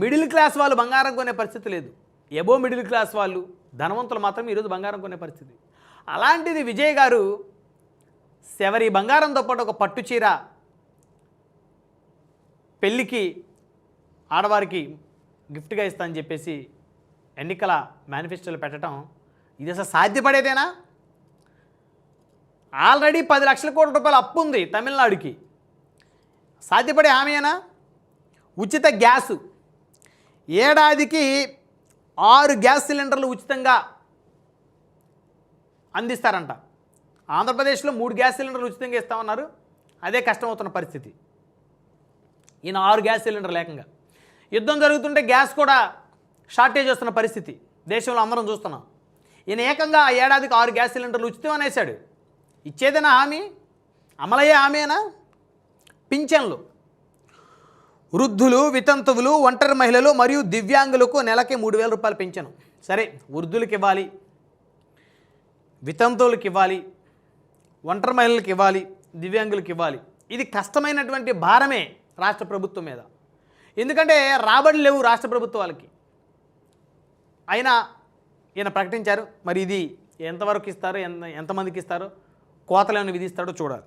Middle class వాళ్ళు బంగారం కొనే పరిస్థితి లేదు. ఎబో మిడిల్ క్లాస్ వాళ్ళు ధనవంతులు మాత్రం ఈరోజు బంగారం కొనే పరిస్థితి. అలాంటిది విజయ్ గారు శబరి బంగారంతో పాటు ఒక పట్టు చీర పెళ్ళికి ఆడవారికి గిఫ్ట్గా ఇస్తా అని చెప్పేసి ఎన్నికల మేనిఫెస్టోలో పెట్టడం ఇది అసలు సాధ్యపడేదేనా? ఆల్రెడీ 10 లక్షల కోట్ల రూపాయల అప్పు ఉంది తమిళనాడుకి. సాధ్యపడే హామీయేనా? ఉచిత గ్యాసు, ఏడాదికి 6 గ్యాస్ సిలిండర్లు ఉచితంగా అందిస్తారంట. ఆంధ్రప్రదేశ్లో 3 గ్యాస్ సిలిండర్లు ఉచితంగా ఇస్తామన్నారు. అదే కష్టమవుతున్న పరిస్థితి. ఈయన 6 గ్యాస్ సిలిండర్లు ఏకంగా. యుద్ధం జరుగుతుంటే గ్యాస్ కూడా షార్టేజ్ వస్తున్న పరిస్థితి దేశంలో అందరం చూస్తున్నాం. ఈయన ఏకంగా ఆ ఏడాదికి 6 గ్యాస్ సిలిండర్లు ఉచితం అనేసాడు. ఇచ్చేదేనా హామీ? అమలయ్యే హామీనా? పింఛన్లు, వృద్ధులు, వితంతువులు, ఒంటరి మహిళలు మరియు దివ్యాంగులకు నెలకి 3,000 రూపాయలు పెంచను. సరే, వృద్ధులకి ఇవ్వాలి, వితంతువులకి ఇవ్వాలి, ఒంటరి మహిళలకు ఇవ్వాలి, దివ్యాంగులకు ఇవ్వాలి. ఇది కష్టమైనటువంటి భారమే రాష్ట్ర ప్రభుత్వం మీద. ఎందుకంటే రాబడులు లేవు రాష్ట్ర ప్రభుత్వాలకి. అయినా ఈయన ప్రకటించారు. మరి ఇది ఎంతవరకు ఇస్తారో, ఎంతమందికి ఇస్తారో, కోతలు ఏమైనా విధిస్తాడో చూడాలి.